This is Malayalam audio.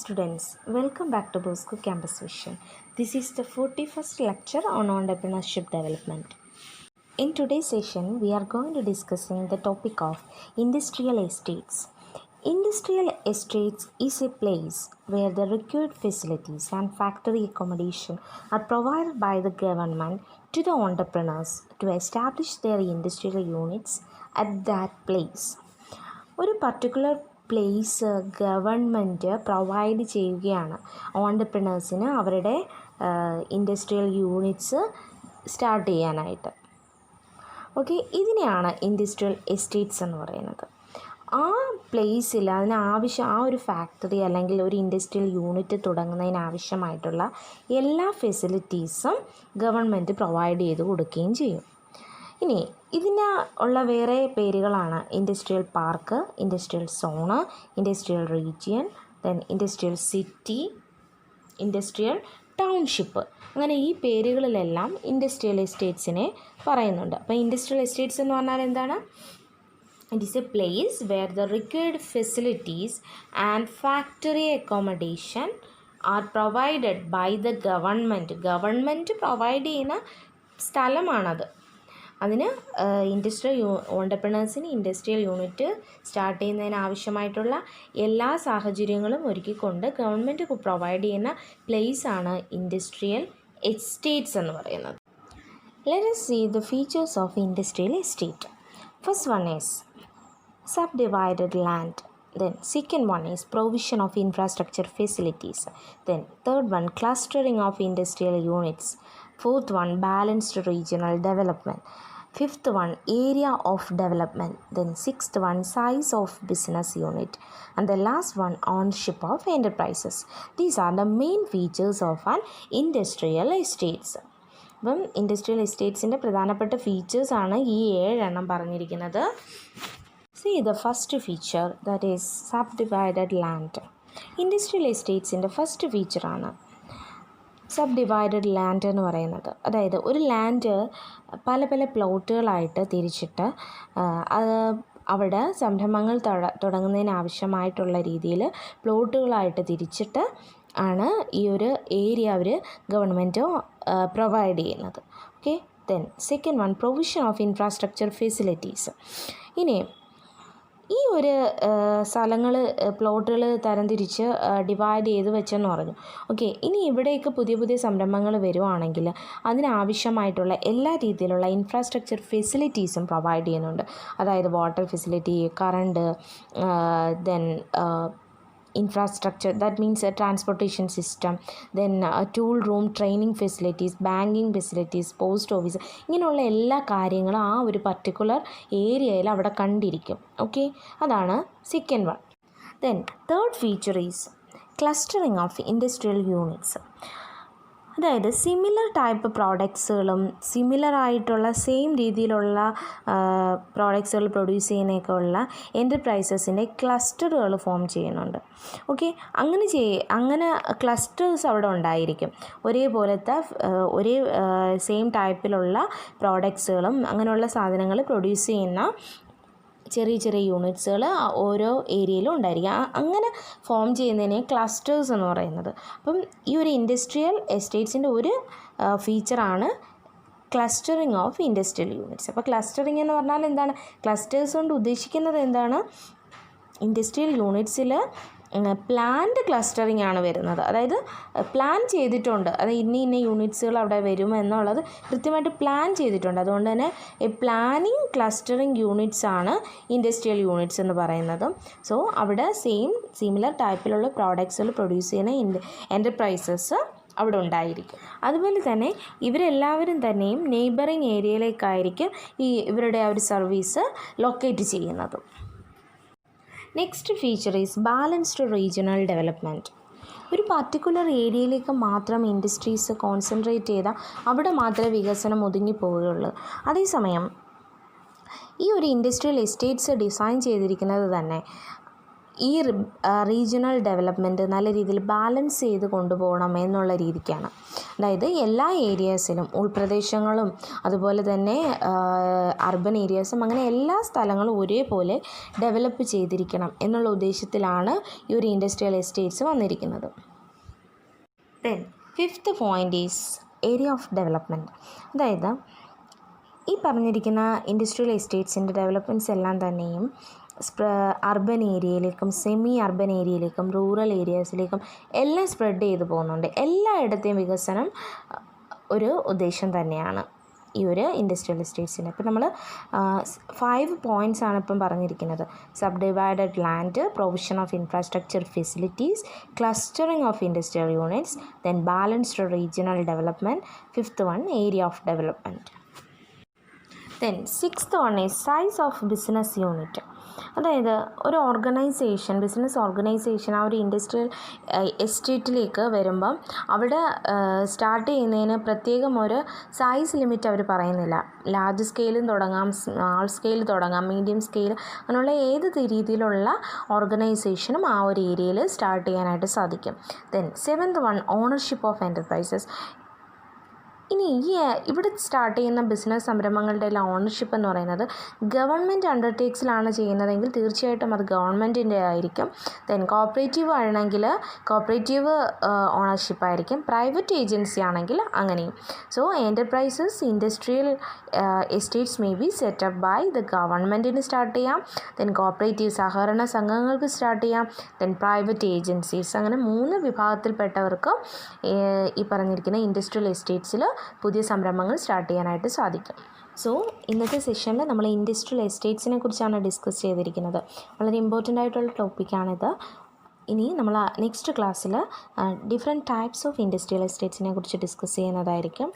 students, welcome back to Bosco Campus Vision. This is the 41st lecture on entrepreneurship development. In today's session, we are going to discussing the topic of industrial estates. Industrial estates is a place where the required facilities and factory accommodation are provided by the government to the entrepreneurs to establish their industrial units at that place. ഒരു പർട്ടിക്കുലർ പ്ലേസ് ഗവൺമെൻറ് പ്രൊവൈഡ് ചെയ്യുകയാണ് ഓൺടർപ്രണേഴ്സിന് അവരുടെ ഇൻഡസ്ട്രിയൽ യൂണിറ്റ്സ് സ്റ്റാർട്ട് ചെയ്യാനായിട്ട്. ഓക്കെ, ഇതിനെയാണ് ഇൻഡസ്ട്രിയൽ എസ്റ്റേറ്റ്സ് എന്ന് പറയുന്നത്. ആ പ്ലേസിൽ ആ ഒരു ഫാക്ടറി അല്ലെങ്കിൽ ഒരു ഇൻഡസ്ട്രിയൽ യൂണിറ്റ് തുടങ്ങുന്നതിനാവശ്യമായിട്ടുള്ള എല്ലാ ഫെസിലിറ്റീസും ഗവൺമെൻറ് പ്രൊവൈഡ് ചെയ്ത് കൊടുക്കുകയും ചെയ്യും. ഇനി ഇതിന് ഉള്ള വേറെ പേരുകളാണ് industrial park, industrial zone, industrial region, then industrial city, industrial township. അങ്ങനെ ഈ പേരുകളിലെല്ലാം ഇൻഡസ്ട്രിയൽ എസ്റ്റേറ്റ്സിനെ പറയുന്നുണ്ട്. അപ്പോൾ ഇൻഡസ്ട്രിയൽ എസ്റ്റേറ്റ്സ് എന്ന് പറഞ്ഞാൽ എന്താണ്? It is a place where the required facilities and factory accommodation are provided by the government provide ചെയ്യുന്ന സ്ഥലമാണത്. അതിന് ഓൺടർപ്രണേഴ്സിന് ഇൻഡസ്ട്രിയൽ യൂണിറ്റ് സ്റ്റാർട്ട് ചെയ്യുന്നതിന് ആവശ്യമായിട്ടുള്ള എല്ലാ സാഹചര്യങ്ങളും ഒരുക്കിക്കൊണ്ട് ഗവൺമെൻറ് പ്രൊവൈഡ് ചെയ്യുന്ന പ്ലേസാണ് ഇൻഡസ്ട്രിയൽ എസ്റ്റേറ്റ്സ് എന്ന് പറയുന്നത്. Let us see the features of industrial estate. First one is subdivided land. Then second one is provision of infrastructure facilities. Then third one, clustering of industrial units. Fourth one, balanced regional development. Fifth one, area of development. Then sixth one, size of business unit. And the last one, ownership of enterprises. These are the main features of an industrial estates. അപ്പം ഇൻഡസ്ട്രിയൽ എസ്റ്റേറ്റ്സിൻ്റെ പ്രധാനപ്പെട്ട ഫീച്ചേഴ്സാണ് ഈ 7 എണ്ണം പറഞ്ഞിരിക്കുന്നത്. See the first feature, that is subdivided land. Industrial എസ്റ്റേറ്റ്സിൻ്റെ ഫസ്റ്റ് ഫീച്ചറാണ് സബ്ഡിവൈഡഡ് ലാൻഡ് എന്ന് പറയുന്നത്. അതായത് ഒരു ലാൻഡ് പല പല പ്ലോട്ടുകളായിട്ട് തിരിച്ചിട്ട് അവിടെ സംരംഭങ്ങൾ തുടങ്ങുന്നതിന് ആവശ്യമായിട്ടുള്ള രീതിയിൽ പ്ലോട്ടുകളായിട്ട് തിരിച്ചിട്ട് ആണ് ഈ ഒരു ഏരിയ അവർ ഗവൺമെൻറ് പ്രൊവൈഡ് ചെയ്യുന്നത്. Okay, then second one, provision of infrastructure facilities. ഇനി ഈ ഒരു സ്ഥലങ്ങൾ പ്ലോട്ടുകൾ തരംതിരിച്ച് ഡിവൈഡ് ചെയ്ത് വെച്ചെന്ന് പറഞ്ഞു. ഓക്കെ, ഇനി ഇവിടേക്ക് പുതിയ പുതിയ സംരംഭങ്ങൾ വരുവാണെങ്കിൽ അതിനാവശ്യമായിട്ടുള്ള എല്ലാ രീതിയിലുള്ള ഇൻഫ്രാസ്ട്രക്ചർ ഫെസിലിറ്റീസും പ്രൊവൈഡ് ചെയ്യുന്നുണ്ട്. അതായത് water facility, current, then infrastructure, that means a transportation system, then a tool room, training facilities, banking facilities, post office, ഇങ്ങനെയുള്ള എല്ലാ കാര്യങ്ങളും ആ ഒരു പർട്ടിക്കുലർ ഏരിയയിൽ അവിടെ കണ്ടിരിക്കും. ഓക്കെ, അതാണ് second one. Then third feature is clustering of industrial units. അതായത് സിമിലർ ടൈപ്പ് പ്രോഡക്ട്സുകളും സിമിലർ ആയിട്ടുള്ള സെയിം രീതിയിലുള്ള പ്രോഡക്ട്സുകൾ പ്രൊഡ്യൂസ് ചെയ്യുന്നതൊക്കെ ഉള്ള എൻ്റർപ്രൈസസിൻ്റെ ക്ലസ്റ്ററുകൾ ഫോം ചെയ്യുന്നുണ്ട്. ഓക്കെ, അങ്ങനെ ക്ലസ്റ്റേഴ്സ് അവിടെ ഉണ്ടായിരിക്കും. ഒരേപോലത്തെ ഒരേ സെയിം ടൈപ്പിലുള്ള പ്രോഡക്ട്സുകളും അങ്ങനെയുള്ള സാധനങ്ങൾ പ്രൊഡ്യൂസ് ചെയ്യുന്ന ചെറിയ ചെറിയ യൂണിറ്റ്സുകൾ ഓരോ ഏരിയയിലും ഉണ്ടായിരിക്കും. അങ്ങനെ ഫോം ചെയ്യുന്നതിനെ ക്ലസ്റ്റേഴ്സ് എന്ന് പറയുന്നത്. അപ്പം ഈ ഒരു ഇൻഡസ്ട്രിയൽ എസ്റ്റേറ്റ്സിൻ്റെ ഒരു ഫീച്ചറാണ് ക്ലസ്റ്ററിങ് ഓഫ് ഇൻഡസ്ട്രിയൽ യൂണിറ്റ്സ്. അപ്പോൾ ക്ലസ്റ്ററിങ് എന്ന് പറഞ്ഞാൽ എന്താണ്? ക്ലസ്റ്റേഴ്സ് കൊണ്ട് ഉദ്ദേശിക്കുന്നത് എന്താണ്? ഇൻഡസ്ട്രിയൽ യൂണിറ്റ്സിൽ പ്ലാൻഡ് ക്ലസ്റ്ററിങ് ആണ് വരുന്നത്. അതായത് പ്ലാൻ ചെയ്തിട്ടുണ്ട്, അതായത് ഇന്ന യൂണിറ്റ്സുകൾ അവിടെ വരും എന്നുള്ളത് കൃത്യമായിട്ട് പ്ലാൻ ചെയ്തിട്ടുണ്ട്. അതുകൊണ്ട് തന്നെ പ്ലാനിങ് ക്ലസ്റ്ററിങ് യൂണിറ്റ്സ് ആണ് ഇൻഡസ്ട്രിയൽ യൂണിറ്റ്സ് എന്ന് പറയുന്നത്. സോ അവിടെ സിമിലർ ടൈപ്പിലുള്ള പ്രോഡക്ട്സുകൾ പ്രൊഡ്യൂസ് ചെയ്യുന്ന എൻ്റർപ്രൈസസ് അവിടെ ഉണ്ടായിരിക്കും. അതുപോലെ തന്നെ ഇവരെല്ലാവരും തന്നെയും നെയ്ബറിങ് ഏരിയയിലേക്കായിരിക്കും ഇവരുടെ ആ ഒരു സർവീസ് ലൊക്കേറ്റ് ചെയ്യുന്നത്. Next feature is balanced regional development. ഒരു പർട്ടിക്കുലർ ഏരിയയിലേക്ക് മാത്രം ഇൻഡസ്ട്രീസ് കോൺസെൻട്രേറ്റ് ചെയ്താൽ അവിടെ മാത്രമേ വികസനം ഒതുങ്ങിപ്പോവുകയുള്ളൂ. അതേസമയം ഈ ഒരു ഇൻഡസ്ട്രിയൽ എസ്റ്റേറ്റ്സ് ഡിസൈൻ ചെയ്തിരിക്കുന്നത് തന്നെ ഈ റീജിയണൽ ഡെവലപ്മെൻറ്റ് നല്ല രീതിയിൽ ബാലൻസ് ചെയ്ത് കൊണ്ടുപോകണം എന്നുള്ള രീതിക്കാണ്. അതായത് എല്ലാ ഏരിയാസിലും ഉൾപ്രദേശങ്ങളും അതുപോലെ തന്നെ അർബൻ ഏരിയാസും അങ്ങനെ എല്ലാ സ്ഥലങ്ങളും ഒരേപോലെ ഡെവലപ്പ് ചെയ്തിരിക്കണം എന്നുള്ള ഉദ്ദേശത്തിലാണ് ഈ ഒരു ഇൻഡസ്ട്രിയൽ എസ്റ്റേറ്റ്സ് വന്നിരിക്കുന്നത്. Then fifth point is area of development. അതായത് ഈ പറഞ്ഞിരിക്കുന്ന ഇൻഡസ്ട്രിയൽ എസ്റ്റേറ്റ്സിൻ്റെ ഡെവലപ്മെൻറ്റ്സ് എല്ലാം തന്നെയും അർബൻ ഏരിയയിലേക്കും സെമി അർബൻ ഏരിയയിലേക്കും റൂറൽ ഏരിയാസിലേക്കും എല്ലാം സ്പ്രെഡ് ചെയ്ത് പോകുന്നുണ്ട്. എല്ലായിടത്തെയും വികസനം ഒരു ഉദ്ദേശം തന്നെയാണ് ഈ ഒരു ഇൻഡസ്ട്രിയൽ എസ്റ്റേറ്റ്സിന്. ഇപ്പം നമ്മൾ 5 പോയിൻറ്റ്സ് ആണ് ഇപ്പം പറഞ്ഞിരിക്കുന്നത്. Sub divided land, provision of infrastructure facilities, clustering of industrial units, then balanced regional development, fifth one area of development. Then sixth one is size of business unit. അതായത് ഒരു ഓർഗനൈസേഷൻ, ബിസിനസ് ഓർഗനൈസേഷൻ ആ ഒരു ഇൻഡസ്ട്രിയൽ എസ്റ്റേറ്റിലേക്ക് വരുമ്പം അവിടെ സ്റ്റാർട്ട് ചെയ്യുന്നതിന് പ്രത്യേകം ഒരു സൈസ് ലിമിറ്റ് അവർ പറയുന്നില്ല. ലാർജ് സ്കെയിലും തുടങ്ങാം, സ്മാൾ സ്കെയിൽ തുടങ്ങാം, മീഡിയം സ്കെയിൽ, അങ്ങനെയുള്ള ഏത് രീതിയിലുള്ള ഓർഗനൈസേഷനും ആ ഒരു ഏരിയയിൽ സ്റ്റാർട്ട് ചെയ്യാനായിട്ട് സാധിക്കും. Then seventh one ownership of enterprises. ഇനി ഇവിടെ സ്റ്റാർട്ട് ചെയ്യുന്ന ബിസിനസ് സംരംഭങ്ങളുടെ എല്ലാം ഓണർഷിപ്പ് എന്ന് പറയുന്നത് ഗവൺമെൻറ് അണ്ടർടേക്സിലാണ് ചെയ്യുന്നതെങ്കിൽ തീർച്ചയായിട്ടും അത് ഗവൺമെൻറ്റിൻ്റെ ആയിരിക്കും. ദെൻ കോപ്പറേറ്റീവ് ആണെങ്കിൽ കോപ്പറേറ്റീവ് ഓണർഷിപ്പ് ആയിരിക്കും. പ്രൈവറ്റ് ഏജൻസി ആണെങ്കിൽ അങ്ങനെയും. So enterprises industrial estates may be set up by the ഗവൺമെൻറ്റിന് സ്റ്റാർട്ട് ചെയ്യാം. ദെൻ കോപ്പറേറ്റീവ് സഹകരണ സംഘങ്ങൾക്ക് സ്റ്റാർട്ട് ചെയ്യാം. ദെൻ പ്രൈവറ്റ് ഏജൻസീസ്, അങ്ങനെ 3 വിഭാഗത്തിൽപ്പെട്ടവർക്ക് ഈ പറഞ്ഞിരിക്കുന്ന ഇൻഡസ്ട്രിയൽ എസ്റ്റേറ്റ്സിൽ പുതിയ സംരംഭങ്ങൾ സ്റ്റാർട്ട് ചെയ്യാനായിട്ട് സാധിക്കും. സോ ഇന്നത്തെ സെഷനിൽ നമ്മൾ ഇൻഡസ്ട്രിയൽ എസ്റ്റേറ്റ്സിനെ കുറിച്ചാണ് ഡിസ്കസ് ചെയ്തിരിക്കുന്നത്. വളരെ ഇമ്പോർട്ടൻ്റ് ആയിട്ടുള്ള ടോപ്പിക്കാണിത്. ഇനി നമ്മൾ നെക്സ്റ്റ് ക്ലാസ്സിൽ ഡിഫറെൻറ്റ് ടൈപ്സ് ഓഫ് ഇൻഡസ്ട്രിയൽ എസ്റ്റേറ്റ്സിനെ കുറിച്ച് ഡിസ്കസ് ചെയ്യുന്നതായിരിക്കും.